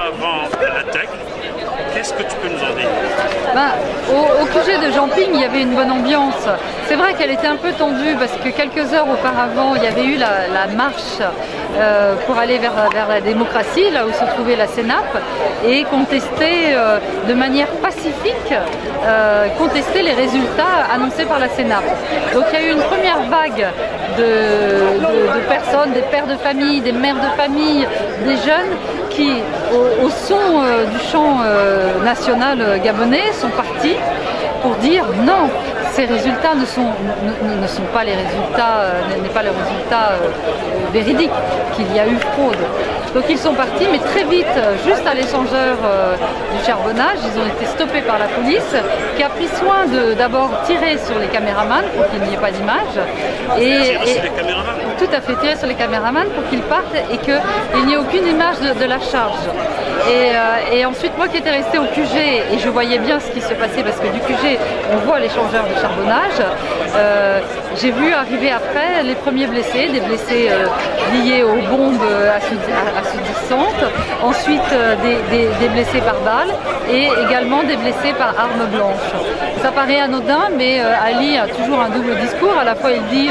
avant l'attaque. Qu'est-ce que tu peux nous en dire? Au QG de Jamping, il y avait une bonne ambiance. C'est vrai qu'elle était un peu tendue parce que quelques heures auparavant, il y avait eu la marche pour aller vers la démocratie, là où se trouvait la CENAP, et contester de manière pacifique contester les résultats annoncés par la CENAP. Donc il y a eu une première vague de personnes, des pères de famille, des mères de famille, des jeunes qui, au son du chant national gabonais, sont partis pour dire non, ces résultats ne sont pas les résultats, n'est pas le résultat véridique, qu'il y a eu fraude. Donc ils sont partis, mais très vite, juste à l'échangeur du charbonnage, ils ont été stoppés par la police, qui a pris soin de d'abord tirer sur les caméramans pour qu'il n'y ait pas d'image. Tirer sur les caméramans? Tout à fait, tirer sur les caméramans pour qu'ils partent et qu'il n'y ait aucune image de la charge. Et ensuite, moi qui étais restée au QG, et je voyais bien ce qui se passait, parce que du QG, on voit l'échangeur de charbonnage, j'ai vu arriver après les premiers blessés, des blessés liés aux bombes assourdissantes, ensuite des blessés par balle et également des blessés par arme blanche. Ça paraît anodin, mais Ali a toujours un double discours. À la fois, il dit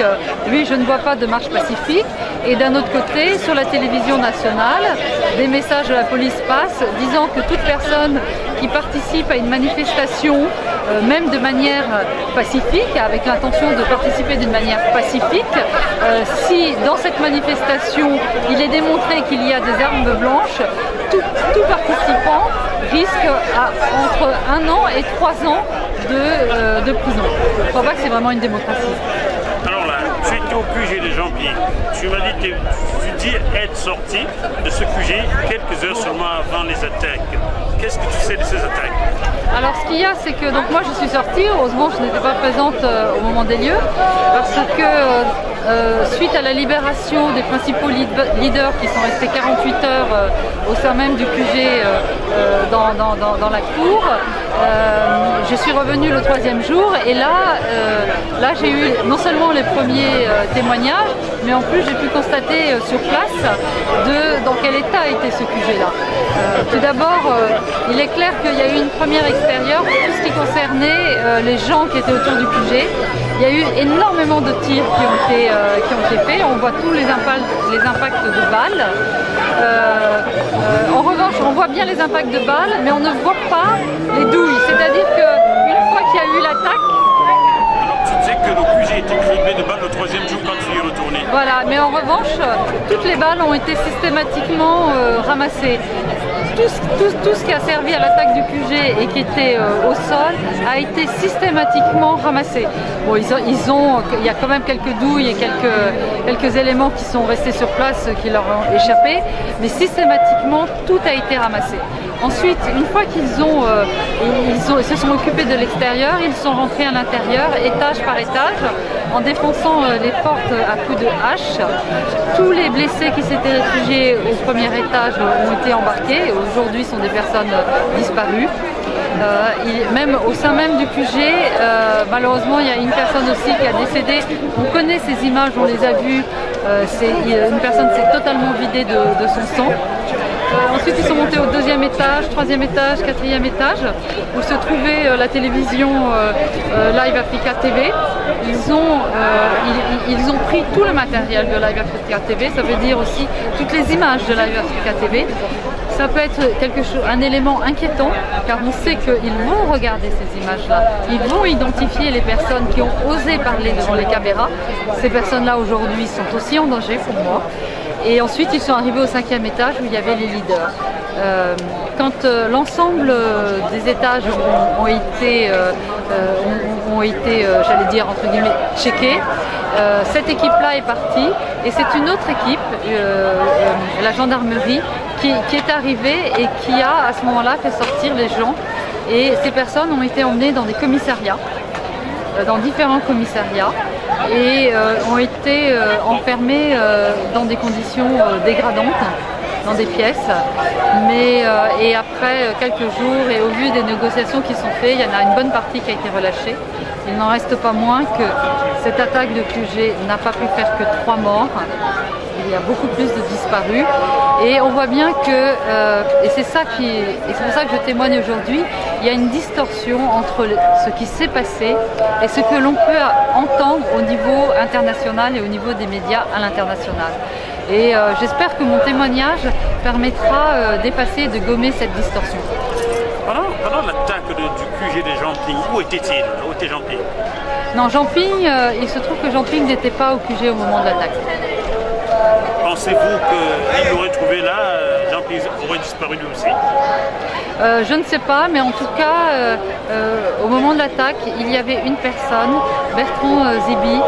lui, je ne vois pas de marche pacifique, et d'un autre côté, sur la télévision nationale, des messages de la police passent disant que toute personne qui participe à une manifestation, même de manière pacifique, avec l'intention de participer d'une manière pacifique, si dans cette manifestation il est démontré qu'il y a des armes blanches, tout participant risque entre 1 an et 3 ans de prison. Je ne crois pas que c'est vraiment une démocratie. Alors là, tu étais au QG de Jamping. Tu m'as dit que tu dis être sorti de ce QG quelques heures seulement avant les attaques. Qu'est-ce que tu sais de ces attaques? Alors ce qu'il y a, c'est que donc moi je suis sortie, heureusement je n'étais pas présente au moment des lieux, parce que suite à la libération des principaux leaders qui sont restés 48 heures au sein même du QG dans la cour, je suis revenue le 3e jour, et là j'ai eu non seulement les premiers témoignages, mais en plus j'ai pu constater sur place dans quel état était ce QG-là. Tout d'abord, il est clair qu'il y a eu une première extérieure pour tout ce qui concernait les gens qui étaient autour du QG. Il y a eu énormément de tirs qui ont été faits. On voit tous les impacts de balles. En revanche, on voit bien les impacts de balles, mais on ne voit pas les douilles. C'est-à-dire qu'une fois qu'il y a eu l'attaque... Alors tu disais que le QG était criblé de balles le 3e jour quand tu y es retourné. Voilà, mais en revanche, toutes les balles ont été systématiquement ramassées. Tout ce qui a servi à l'attaque du QG et qui était au sol a été systématiquement ramassé. Bon, il y a quand même quelques douilles et quelques éléments qui sont restés sur place qui leur ont échappé, mais systématiquement tout a été ramassé. Ensuite, une fois qu'ils se sont occupés de l'extérieur, ils sont rentrés à l'intérieur, étage par étage, en défonçant les portes à coups de hache. Tous les blessés qui s'étaient réfugiés au premier étage ont été embarqués. Aujourd'hui, sont des personnes disparues. Même au sein même du QG, malheureusement, il y a une personne aussi qui a décédé. On connaît ces images, on les a vues. Une personne s'est totalement vidée de son sang. Ensuite, ils sont montés au 2e étage, 3e étage, 4e étage, où se trouvait la télévision Live Africa TV. Ils ont pris tout le matériel de Live Africa TV, ça veut dire aussi toutes les images de Live Africa TV. Ça peut être un élément inquiétant, car on sait qu'ils vont regarder ces images-là. Ils vont identifier les personnes qui ont osé parler devant les caméras. Ces personnes-là, aujourd'hui, sont aussi en danger pour moi. Et ensuite, ils sont arrivés au 5e étage où il y avait les leaders. Quand l'ensemble des étages ont été j'allais dire, entre guillemets, checkés, cette équipe-là est partie, et c'est une autre équipe, la gendarmerie, qui est arrivée et qui a, à ce moment-là, fait sortir les gens. Et ces personnes ont été emmenées dans des commissariats, dans différents commissariats, et ont été enfermés dans des conditions dégradantes, dans des pièces. Et après quelques jours, et au vu des négociations qui sont faites, il y en a une bonne partie qui a été relâchée. Il n'en reste pas moins que cette attaque de QG n'a pas pu faire que 3 morts. Il y y a beaucoup plus de disparus. Et on voit bien que, et c'est pour ça que je témoigne aujourd'hui, il y a une distorsion entre ce qui s'est passé et ce que l'on peut entendre au niveau international et au niveau des médias à l'international. Et j'espère que mon témoignage permettra d'effacer et de gommer cette distorsion. Pendant l'attaque du QG de Jean-Ping, où était-il? Où était Jean-Ping? Non, Jean-Ping, il se trouve que Jean-Ping n'était pas au QG au moment de l'attaque. Pensez-vous qu'il l'aurait trouvé là, Jean-Ping aurait disparu lui aussi? Je ne sais pas, mais en tout cas, au moment de l'attaque, il y avait une personne, Bertrand Zibi,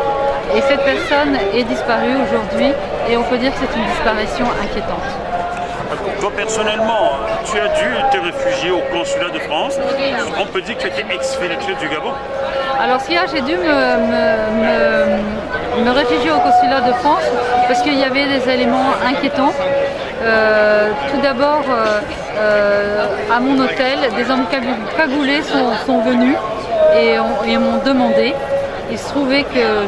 et cette personne est disparue aujourd'hui, et on peut dire que c'est une disparition inquiétante. Toi personnellement, tu as dû te réfugier au consulat de France. On peut dire que tu étais exfiltré du Gabon. Alors ce qu'il y a, j'ai dû me réfugier au consulat de France parce qu'il y avait des éléments inquiétants. Tout d'abord, à mon hôtel, des hommes cagoulés sont venus et m'ont demandé. Il se trouvait que,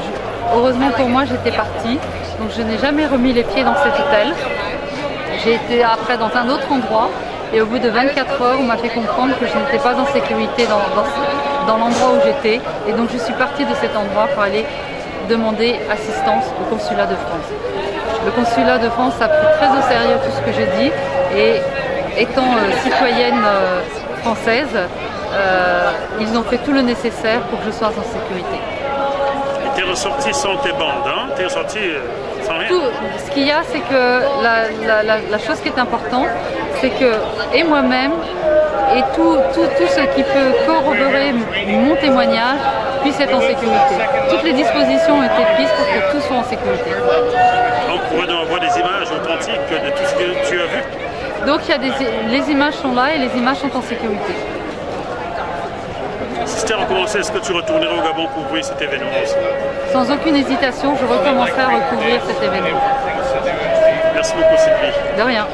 heureusement pour moi, j'étais partie. Donc je n'ai jamais remis les pieds dans cet hôtel. J'ai été après dans un autre endroit et au bout de 24 heures, on m'a fait comprendre que je n'étais pas en sécurité dans l'endroit où j'étais. Et donc je suis partie de cet endroit pour aller demander assistance au consulat de France. Le consulat de France a pris très au sérieux tout ce que j'ai dit et étant citoyenne française, ils ont fait tout le nécessaire pour que je sois en sécurité. Et tu es ressorti sans tes bandes, hein? Tu es ressorti sans rien? Tout, ce qu'il y a, c'est que la chose qui est importante, c'est que et moi-même et tout ce qui peut corroborer mon témoignage puisse être en sécurité. Toutes les dispositions ont été prises pour que tout soit en sécurité. On pourrait donc avoir des images authentiques de tout ce que tu as vu? Donc les images sont là et les images sont en sécurité. Si c'était recommencé, est-ce que tu retournerais au Gabon pour couvrir cet événement aussi? Sans aucune hésitation, je recommencerai à recouvrir cet événement. Merci beaucoup Sylvie. De rien.